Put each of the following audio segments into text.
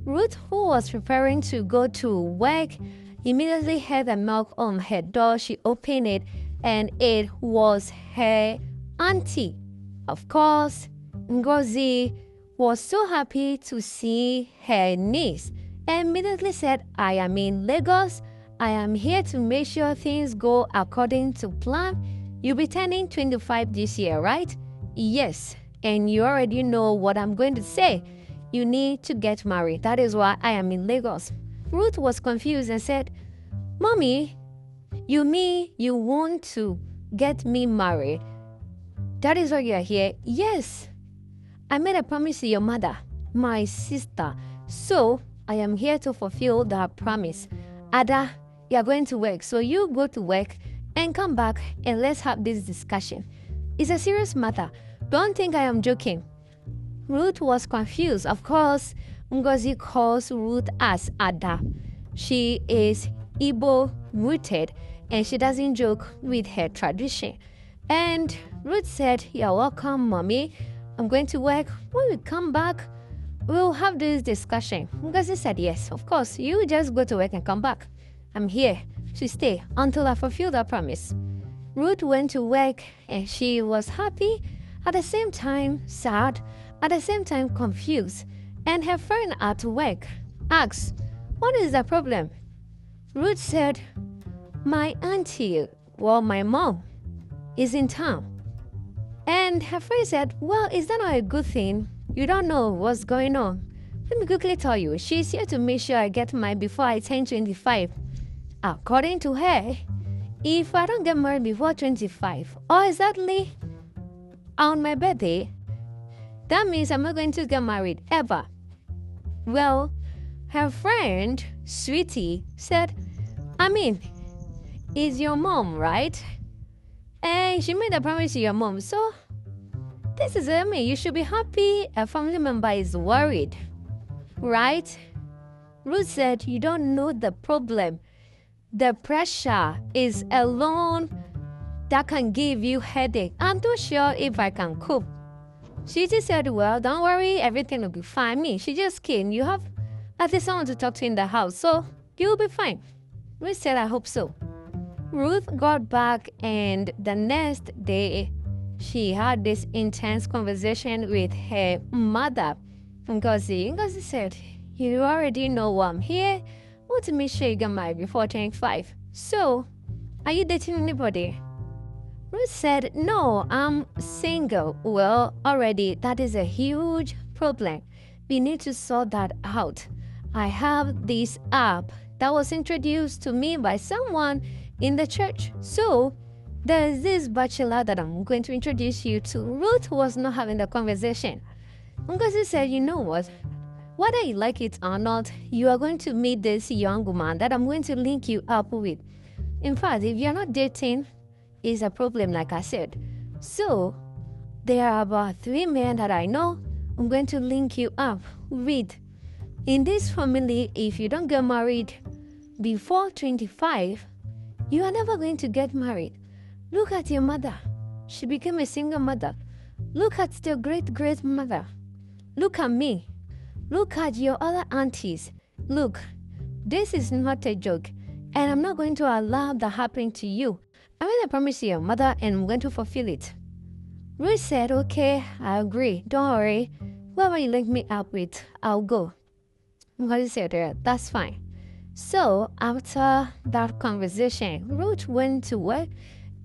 Ruth, who was preparing to go to work, immediately heard a knock on her door. She opened it, and it was her auntie. Of course, Ngozi was so happy to see her niece and immediately said, "I am in Lagos. I am here to make sure things go according to plan. You'll be turning 25 this year, right?" "Yes, and you already know what I'm going to say. You need to get married. That is why I am in Lagos." Ruth was confused and said, "Mommy, you mean you want to get me married? That is why you are here?" "Yes. I made a promise to your mother, my sister. So I am here to fulfill that promise. Ada, you are going to work. So you go to work and come back and let's have this discussion. It's a serious matter. Don't think I am joking." Ruth was confused. Of course, Ngozi calls Ruth as Ada. She is Igbo rooted and she doesn't joke with her tradition. And Ruth said, "You're welcome, Mommy. I'm going to work. When we come back, we'll have this discussion." Ngozi said, "Yes, of course. You just go to work and come back. I'm here to stay until I fulfill that promise." Ruth went to work and she was happy, at the same time sad, at the same time confused. And her friend at work asked, "What is the problem?" Ruth said, "My auntie, my mom, is in town." And her friend said, "Well, is that not a good thing? You don't know what's going on. Let me quickly tell you, she's here to make sure I get married before I turn 25. According to her, if I don't get married before 25, or exactly on my birthday, that means I'm not going to get married ever." Well, her friend, Sweetie, said, "I mean, it's your mom, right? And she made a promise to your mom, so this is you should be happy a family member is worried, right?" Ruth said, "You don't know the problem. The pressure is alone that can give you headache. I'm not sure if I can cope." She just said, "Well, don't worry, everything will be fine. Me, she just came. You have at least someone to talk to in the house, so you'll be fine." Ruth said, "I hope so." Ruth got back, and the next day, she had this intense conversation with her mother, Ngozi. Ngozi said, "You already know why I'm here. I want to make sure you get married before 25. So, are you dating anybody?" Ruth said, "No, I'm single." "Well, already, that is a huge problem. We need to sort that out. I have this app that was introduced to me by someone in the church. So, there's this bachelor that I'm going to introduce you to." Ruth was not having the conversation. Ngozi said, "You know what? Whether you like it or not, you are going to meet this young woman that I'm going to link you up with. In fact, if you're not dating, it's a problem, like I said. So, there are about 3 men that I know I'm going to link you up with. In this family, if you don't get married before 25, you are never going to get married. Look at your mother. She became a single mother. Look at your great-great-mother. Look at me. Look at your other aunties. Look, this is not a joke, and I'm not going to allow that happening to you. I made a promise to your mother, and I'm going to fulfill it." Ruth said, "Okay, I agree. Don't worry. Whoever you link me up with, I'll go." Ngozi said, "Yeah, that's fine." So after that conversation, Ruth went to work,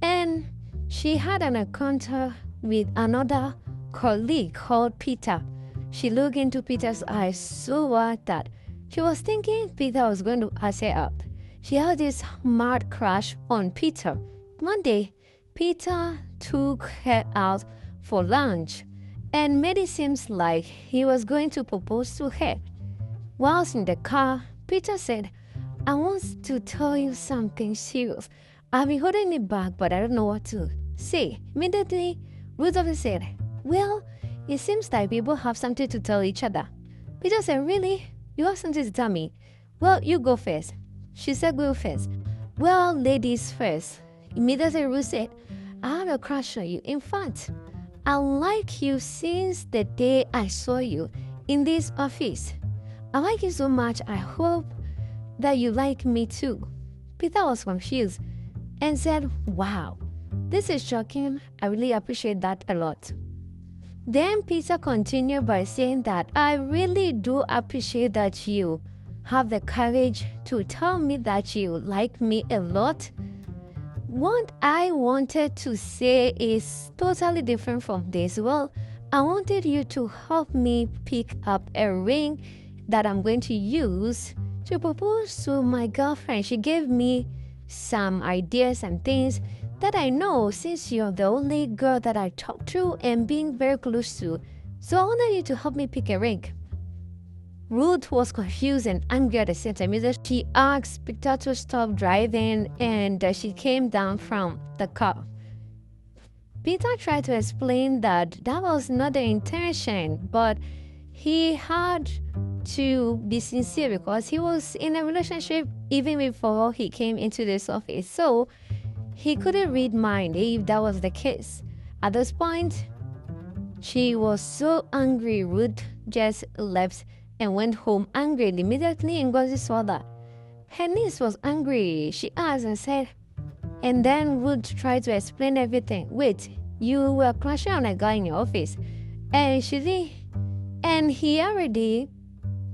and she had an encounter with another colleague called Peter. She looked into Peter's eyes so hard that she was thinking Peter was going to ask her out. She had this mad crush on Peter. One day, Peter took her out for lunch and made it seem like he was going to propose to her. Whilst in the car, Peter said, "I want to tell you something serious. I've been holding it back, but I don't know what to say." Immediately, Ruth said, "Well, it seems like people have something to tell each other." Peter said, "Really? You have something to tell me? Well, you go first." She said, "Go first." "Well, ladies first." Immediately, Ruth said, "I have a crush on you. In fact, I like you since the day I saw you in this office. I like you so much. I hope that you like me too. Peter was confused and said, wow, this is shocking. I really appreciate that a lot. Then Peter continued by saying that I really do appreciate that you have the courage to tell me that you like me a lot. What I wanted to say is totally different from this. Well, I wanted you to help me pick up a ring that I'm going to use to propose to my girlfriend. She gave me some ideas and things that I know since you're the only girl that I talk to and being very close to. So I wanted you to help me pick a ring. Ruth was confused and angry at the same time. She asked Peter to stop driving and she came down from the car. Peter tried to explain that that was not the intention, but he had to be sincere because he was in a relationship even before he came into this office. So he couldn't read mind if that was the case. At this point, she was so angry. Ruth just left and went home angry. Immediately, Ngozi saw that her niece was angry. She asked and said, and then Ruth tried to explain everything. Wait, you were crushing on a guy in your office, and she did, and he already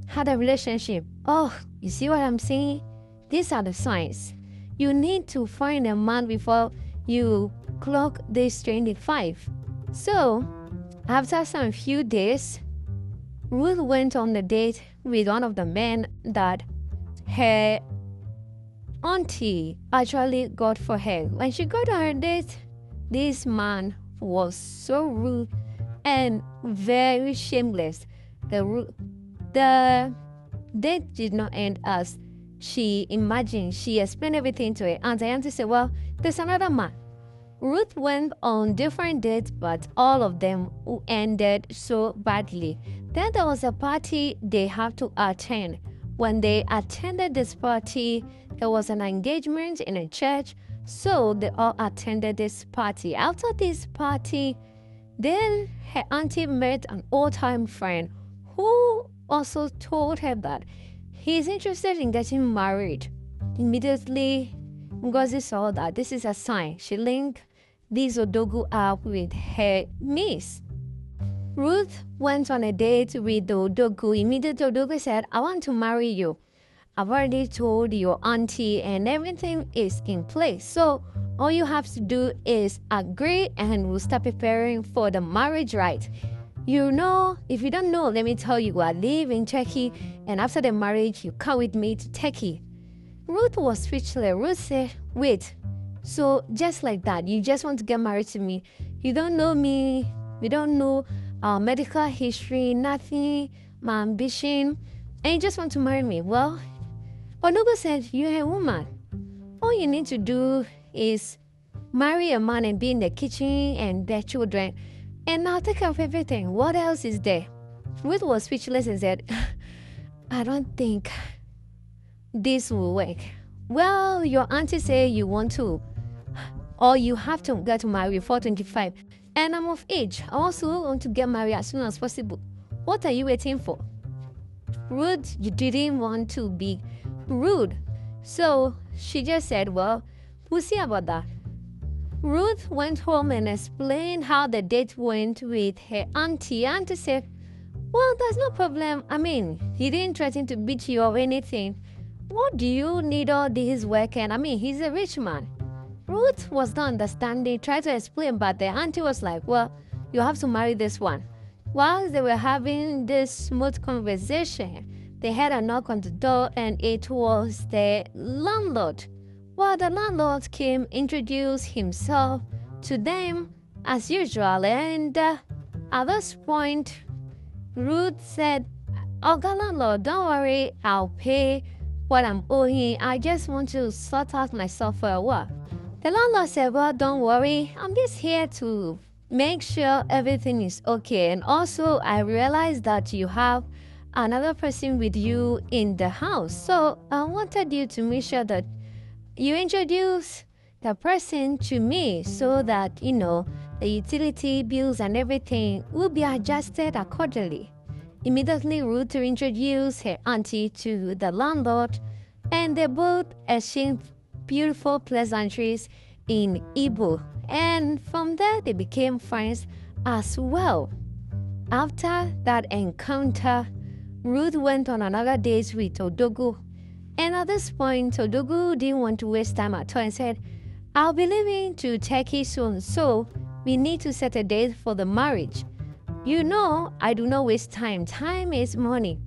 had a relationship. Oh, you see what I'm saying? These are the signs. You need to find a man before you clock this 25. So, after some few days, Ruth went on a date with one of the men that her auntie actually got for her. When she got on her date, this man was so rude and very shameless. The date did not end as she imagined. She explained everything to her aunt. Her auntie said, well, there's another man. Ruth went on different dates, but all of them ended so badly. Then there was a party they had to attend. When they attended this party, there was an engagement in a church, so they all attended this party. After this party, then her auntie met an old-time friend who also told her that he's interested in getting married. Immediately, Ngozi saw that this is a sign. She linked this Odogu up with her niece. Ruth went on a date with the Odogu. Immediately, Odogu said, I want to marry you. I've already told your auntie and everything is in place. So all you have to do is agree and we'll start preparing for the marriage rite. You know, if you don't know, let me tell you, I live in Turkey and after the marriage, you come with me to Turkey. Ruth was speechless. Ruth said, wait, so just like that, you just want to get married to me? You don't know me, you don't know our medical history, nothing, my ambition, and you just want to marry me? Well, Onogo said, you're a woman. All you need to do is marry a man and be in the kitchen and bear children, and I'll take care of everything. What else is there? Ruth was speechless and said, I don't think this will work. Well, your auntie say you want to, or you have to get married before 25. And I'm of age. I also want to get married as soon as possible. What are you waiting for? Ruth, you didn't want to be rude. So she just said, well, we'll see about that. Ruth went home and explained how the date went with her auntie. Auntie said, well, that's no problem. I mean, he didn't threaten to beat you or anything. What do you need all this work? And I mean, he's a rich man. Ruth was not understanding, tried to explain, but the auntie was like, well, you have to marry this one. Whilst they were having this smooth conversation, they had a knock on the door and it was the landlord. Well, the landlord came, introduced himself to them as usual, and at this point, Ruth said, oh, landlord, don't worry, I'll pay what I'm owing. I just want to sort out myself for a while. The landlord said, well, don't worry, I'm just here to make sure everything is okay. And also, I realized that you have another person with you in the house. So I wanted you to make sure that you introduce the person to me so that, you know, the utility bills and everything will be adjusted accordingly. immediately Ruth introduced her auntie to the landlord, and they both exchanged beautiful pleasantries in Igbo, and from there they became friends as well. After that encounter, Ruth went on another date with Odogu, and at this point, Odogu didn't want to waste time at all and said, I'll be leaving to Turkey soon, so we need to set a date for the marriage. You know, I do not waste time. Time is money.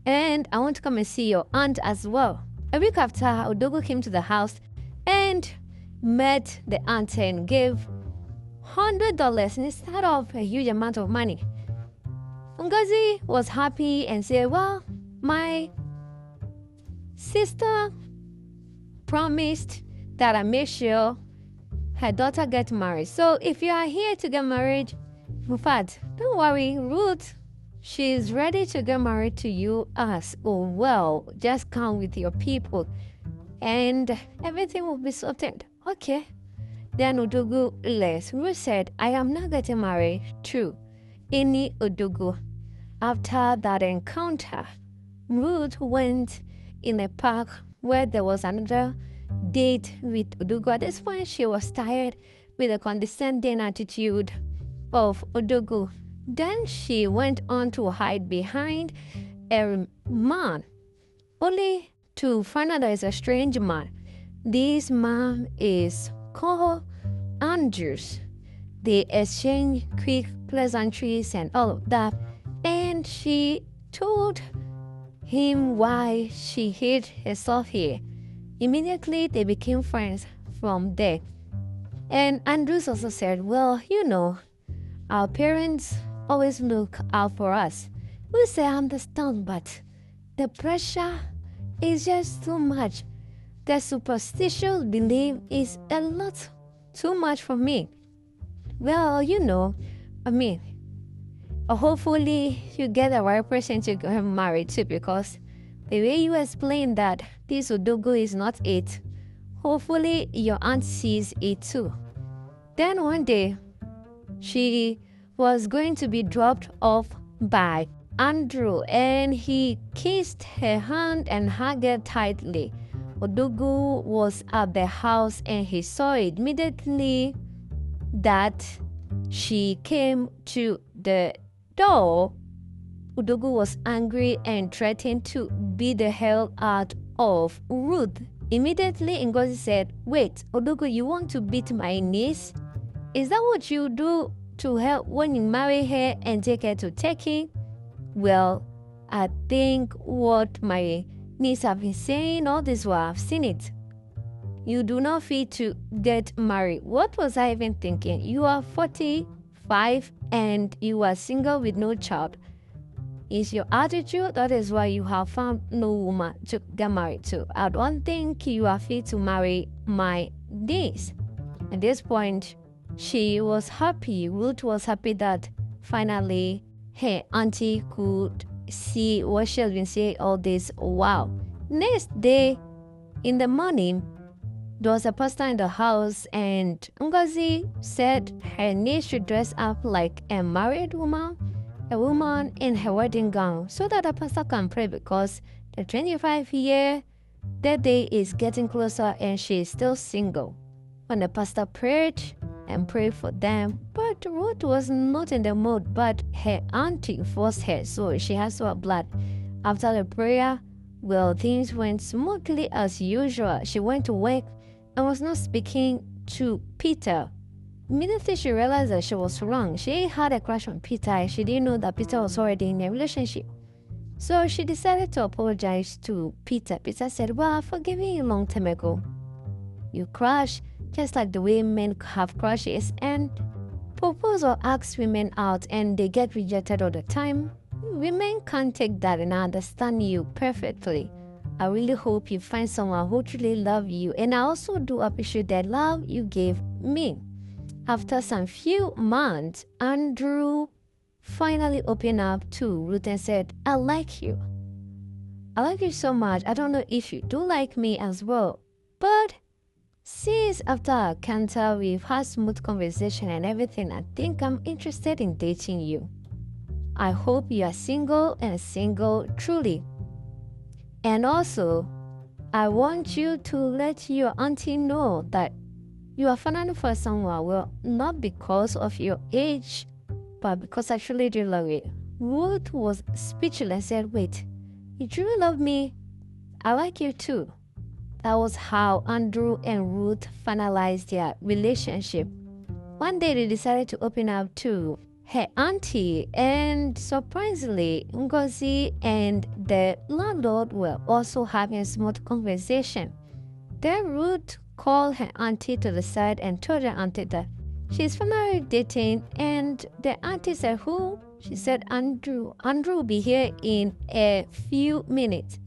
And I want to come and see your aunt as well. A week after, Odogu came to the house and met the aunt and gave $100 instead of a huge amount of money. Ngozi was happy and said, well, my sister promised that I make sure her daughter gets married. So if you are here to get married, in fact, don't worry, Ruth, she's ready to get married to you as well. Just come with your people and everything will be sorted. Okay. Then Odogu left. Ruth said, I am not getting married to any Odogu. After that encounter, Ruth went in a park where there was another date with Odogu. At this point, she was tired with the condescending attitude of Odogu. Then she went on to hide behind a man, only to find out there is a strange man. This man is called Andrews. They exchanged quick pleasantries and all of that, and she told him why she hid herself here. Immediately, they became friends from there. And Andrews also said, well, you know, our parents always look out for us. We say I understand, but the pressure is just too much. The superstitious belief is a lot too much for me. Well, you know, hopefully you get the right person to get married to, because the way you explain that this Odogu is not it, hopefully your aunt sees it too. Then one day, she was going to be dropped off by Andrew, and he kissed her hand and hugged her tightly. Odogu was at the house and he saw it immediately that she came to the door. Odogu was angry and threatened to beat the hell out of Ruth. Immediately, Ngozi said, wait, Odogu, you want to beat my niece? Is that what you do to her when you marry her and take her to Turkey? Well, I think what my niece have been saying all this while, I've seen it. You do not fit to get married. What was I even thinking? You are 45 and you are single with no child. Is your attitude? That is why you have found no woman to get married to. I don't think you are fit to marry my niece. At this point, she was happy. Ruth was happy that finally her auntie could see what she has been saying all this while. Next day, in the morning, there was a pastor in the house, and Ngozi said her niece should dress up like a married woman, a woman in her wedding gown, so that the pastor can pray, because the 25-year day is getting closer and she is still single. When the pastor prayed and prayed for them, but Ruth was not in the mood, but her auntie forced her, so she has to have blood. After the prayer, well, things went smoothly as usual. She went to work and was not speaking to Peter. Immediately she realized that she was wrong. She had a crush on Peter. She didn't know that Peter was already in a relationship. So she decided to apologize to Peter. Peter said, well, I've forgiven you a long time ago. You crush just like the way men have crushes and propose or ask women out and they get rejected all the time. Women can't take that, and I understand you perfectly. I really hope you find someone who truly loves you, and I also do appreciate the love you gave me. After some few months, Andrew finally opened up to Ruth and said, I like you. I like you so much. I don't know if you do like me as well, but since after our encounter, we've had smooth conversation and everything, I think I'm interested in dating you. I hope you are single and single truly. And also, I want you to let your auntie know that you are finding for someone, well, not because of your age, but because I truly do love you. Ruth was speechless and said, wait, you truly love me? I like you too. That was how Andrew and Ruth finalized their relationship. One day they decided to open up to her auntie, and surprisingly, Ngozi and the landlord were also having a smooth conversation. Then Ruth called her auntie to the side and told her auntie that she's finally dating, and the auntie said, who? She said, Andrew. Andrew will be here in a few minutes.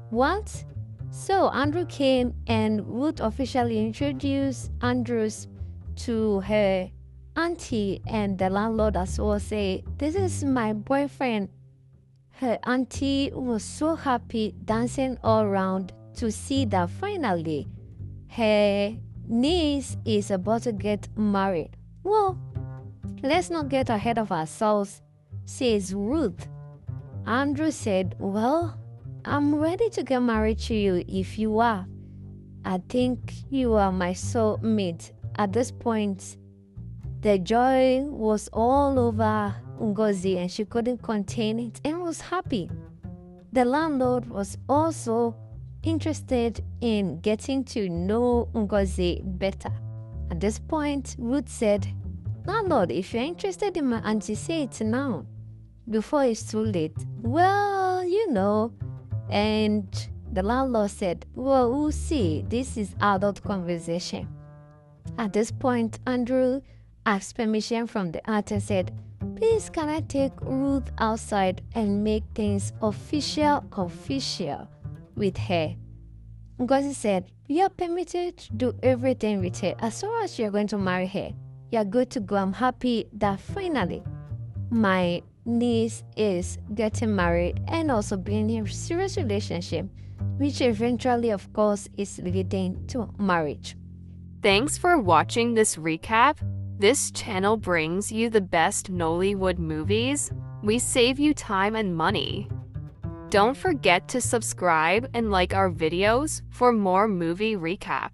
What? So Andrew came, and Ruth officially introduced Andrews to her auntie, and the landlord as well say, this is my boyfriend. Her auntie was so happy, dancing all around to see that finally her niece is about to get married. Well, let's not get ahead of ourselves, says Ruth. Andrew said, well, I'm ready to get married to you if you are. I think you are my soulmate. At this point, the joy was all over Ngozi and she couldn't contain it and was happy. The landlord was also interested in getting to know Ngozi better. At this point, Ruth said, landlord, if you're interested in my auntie, say it now, before it's too late. Well, you know. And the landlord said, well, we'll see. This is adult conversation. At this point, Andrew asked permission from the aunt and said, please can I take Ruth outside and make things official with her? Ngozi said, you're permitted to do everything with her. As long as you're going to marry her, you're good to go. I'm happy that finally my niece is getting married and also being in a serious relationship, which eventually, of course, is leading to marriage. Thanks for watching this recap. This channel brings you the best Nollywood movies. We save you time and money. Don't forget to subscribe and like our videos for more movie recap.